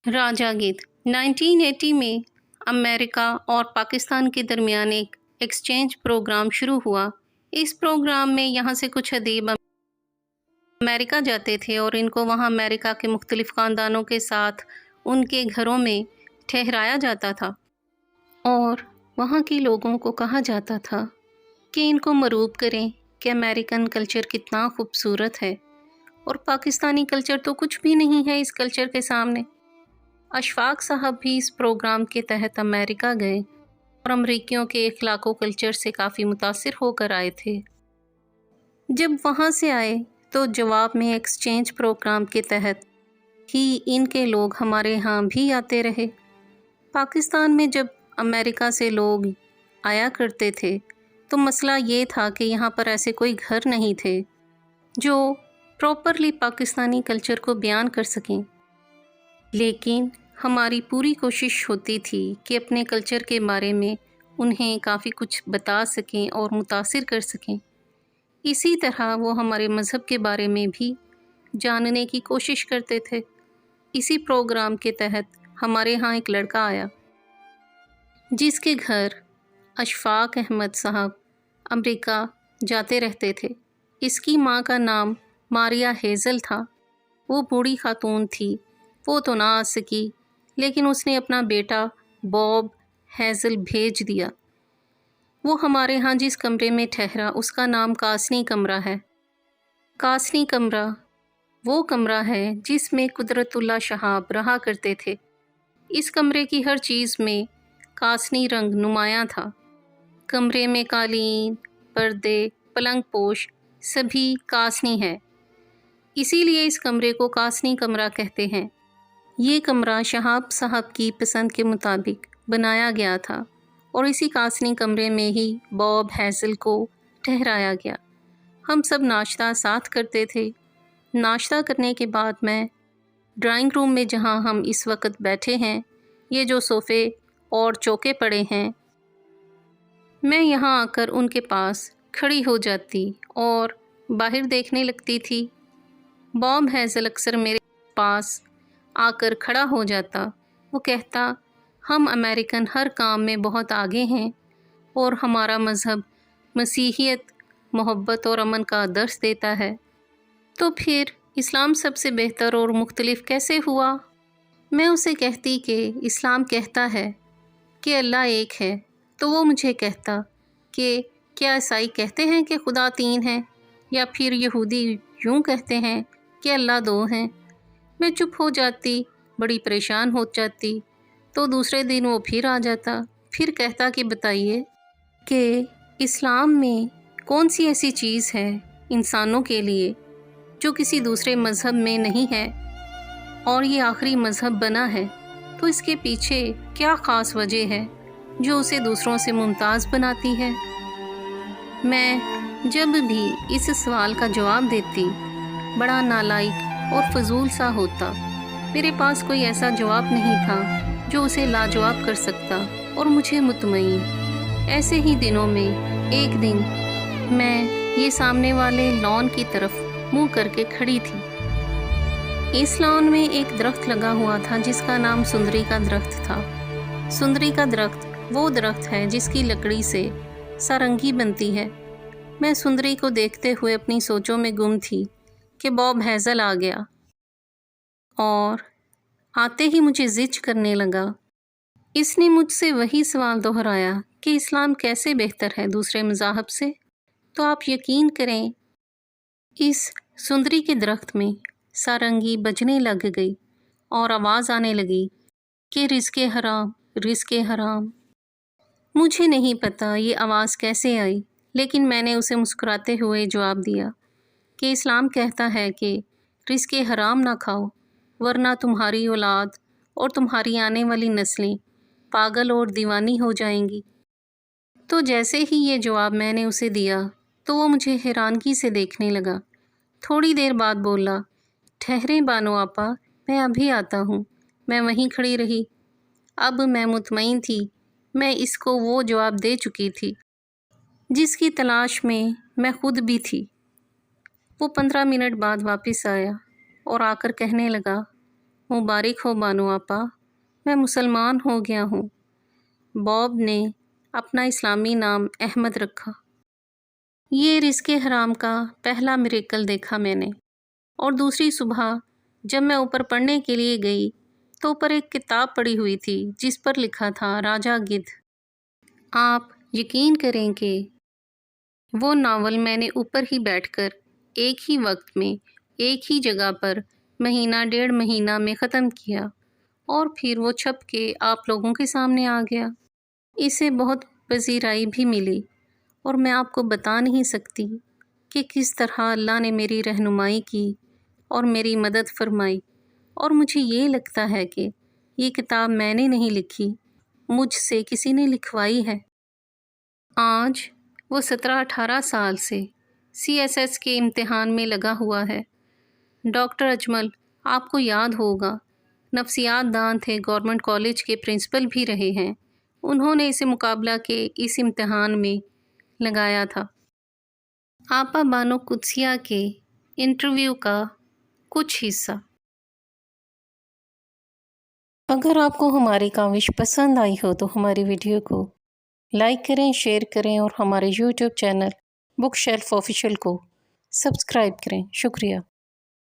راجا گیت 1980 میں امریکہ اور پاکستان کے درمیان ایک ایکسچینج پروگرام شروع ہوا۔ اس پروگرام میں یہاں سے کچھ ادیب امریکہ جاتے تھے اور ان کو وہاں امریکہ کے مختلف خاندانوں کے ساتھ ان کے گھروں میں ٹھہرایا جاتا تھا، اور وہاں کے لوگوں کو کہا جاتا تھا کہ ان کو مروب کریں کہ امریکن کلچر کتنا خوبصورت ہے اور پاکستانی کلچر تو کچھ بھی نہیں ہے اس کلچر کے سامنے۔ اشفاق صاحب بھی اس پروگرام کے تحت امریکہ گئے اور امریکیوں کے اخلاق و کلچر سے کافی متاثر ہو کر آئے تھے۔ جب وہاں سے آئے تو جواب میں ایکسچینج پروگرام کے تحت ہی ان کے لوگ ہمارے ہاں بھی آتے رہے۔ پاکستان میں جب امریکہ سے لوگ آیا کرتے تھے تو مسئلہ یہ تھا کہ یہاں پر ایسے کوئی گھر نہیں تھے جو پراپرلی پاکستانی کلچر کو بیان کر سکیں، لیکن ہماری پوری کوشش ہوتی تھی کہ اپنے کلچر کے بارے میں انہیں کافی کچھ بتا سکیں اور متاثر کر سکیں۔ اسی طرح وہ ہمارے مذہب کے بارے میں بھی جاننے کی کوشش کرتے تھے۔ اسی پروگرام کے تحت ہمارے ہاں ایک لڑکا آیا جس کے گھر اشفاق احمد صاحب امریکہ جاتے رہتے تھے۔ اس کی ماں کا نام ماریا ہیزل تھا۔ وہ بوڑھی خاتون تھی، وہ تو نہ آ سکی، لیکن اس نے اپنا بیٹا باب ہیزل بھیج دیا۔ وہ ہمارے ہاں جس کمرے میں ٹھہرا اس کا نام کاسنی کمرہ ہے۔ کاسنی کمرہ وہ کمرہ ہے جس میں قدرت اللہ شہاب رہا کرتے تھے۔ اس کمرے کی ہر چیز میں کاسنی رنگ نمایاں تھا۔ کمرے میں قالین، پردے، پلنگ پوش سبھی کاسنی ہے، اسی لیے اس کمرے کو کاسنی کمرہ کہتے ہیں۔ یہ کمرہ شہاب صاحب کی پسند کے مطابق بنایا گیا تھا اور اسی کاسنی کمرے میں ہی باب ہیزل کو ٹھہرایا گیا۔ ہم سب ناشتہ ساتھ کرتے تھے۔ ناشتہ کرنے کے بعد میں ڈرائنگ روم میں جہاں ہم اس وقت بیٹھے ہیں، یہ جو صوفے اور چوکے پڑے ہیں، میں یہاں آ کر ان کے پاس کھڑی ہو جاتی اور باہر دیکھنے لگتی تھی۔ باب ہیزل اکثر میرے پاس آ کر کھڑا ہو جاتا۔ وہ کہتا، ہم امریکن ہر کام میں بہت آگے ہیں اور ہمارا مذہب مسیحیت محبت اور امن کا درس دیتا ہے، تو پھر اسلام سب سے بہتر اور مختلف کیسے ہوا؟ میں اسے کہتی کہ اسلام کہتا ہے کہ اللہ ایک ہے، تو وہ مجھے کہتا کہ کیا عیسائی کہتے ہیں کہ خدا تین ہے، یا پھر یہودی یوں کہتے ہیں کہ اللہ دو ہیں؟ میں چپ ہو جاتی، بڑی پریشان ہو جاتی۔ تو دوسرے دن وہ پھر آ جاتا، پھر کہتا کہ بتائیے کہ اسلام میں کون سی ایسی چیز ہے انسانوں کے لیے جو کسی دوسرے مذہب میں نہیں ہے، اور یہ آخری مذہب بنا ہے، تو اس کے پیچھے کیا خاص وجہ ہے جو اسے دوسروں سے ممتاز بناتی ہے؟ میں جب بھی اس سوال کا جواب دیتی بڑا نالائق اور فضول سا ہوتا۔ میرے پاس کوئی ایسا جواب نہیں تھا جو اسے لاجواب کر سکتا، اور مجھے مطمئن ایسے ہی دنوں میں ایک دن میں یہ سامنے والے لان کی طرف منہ کر کے کھڑی تھی۔ اس لان میں ایک درخت لگا ہوا تھا جس کا نام سندری کا درخت تھا۔ سندری کا درخت وہ درخت ہے جس کی لکڑی سے سارنگی بنتی ہے۔ میں سندری کو دیکھتے ہوئے اپنی سوچوں میں گم تھی کہ باب ہیزل آ گیا اور آتے ہی مجھے زج کرنے لگا۔ اس نے مجھ سے وہی سوال دہرایا کہ اسلام کیسے بہتر ہے دوسرے مذاہب سے؟ تو آپ یقین کریں، اس سندری کے درخت میں سارنگی بجنے لگ گئی اور آواز آنے لگی کہ رزق حرام، رزق حرام۔ مجھے نہیں پتا یہ آواز کیسے آئی، لیکن میں نے اسے مسکراتے ہوئے جواب دیا کہ اسلام کہتا ہے کہ رزق حرام نہ کھاؤ، ورنہ تمہاری اولاد اور تمہاری آنے والی نسلیں پاگل اور دیوانی ہو جائیں گی۔ تو جیسے ہی یہ جواب میں نے اسے دیا تو وہ مجھے حیرانگی سے دیکھنے لگا۔ تھوڑی دیر بعد بولا، ٹھہریں بانو آپا، میں ابھی آتا ہوں۔ میں وہیں کھڑی رہی۔ اب میں مطمئن تھی میں اس کو وہ جواب دے چکی تھی جس کی تلاش میں خود بھی تھی۔ وہ 15 منٹ بعد واپس آیا اور آ کر کہنے لگا، مبارک ہو بانو آپا، میں مسلمان ہو گیا ہوں۔ باب نے اپنا اسلامی نام احمد رکھا۔ یہ رزق حرام کا پہلا میریکل دیکھا میں نے۔ اور دوسری صبح جب میں اوپر پڑھنے کے لیے گئی تو اوپر ایک کتاب پڑی ہوئی تھی جس پر لکھا تھا راجا گدھ۔ آپ یقین کریں کہ وہ ناول میں نے اوپر ہی بیٹھ کر ایک ہی وقت میں ایک ہی جگہ پر مہینہ 1.5 مہینہ میں ختم کیا، اور پھر وہ چھپ کے آپ لوگوں کے سامنے آ گیا۔ اسے بہت پذیرائی بھی ملی، اور میں آپ کو بتا نہیں سکتی کہ کس طرح اللہ نے میری رہنمائی کی اور میری مدد فرمائی۔ اور مجھے یہ لگتا ہے کہ یہ کتاب میں نے نہیں لکھی، مجھ سے کسی نے لکھوائی ہے۔ آج وہ 17-18 سال سے CSS کے امتحان میں لگا ہوا ہے۔ ڈاکٹر اجمل آپ کو یاد ہوگا، نفسیات دان تھے، گورنمنٹ کالج کے پرنسپل بھی رہے ہیں۔ انہوں نے اسے مقابلہ کے اس امتحان میں لگایا تھا۔ آپا بانو قدسیہ کے انٹرویو کا کچھ حصہ۔ اگر آپ کو ہماری کاوش پسند آئی ہو تو ہماری ویڈیو کو لائک کریں، شیئر کریں، اور ہمارے YouTube channel book shelf official کو سبسکرائب کریں۔ شکریہ۔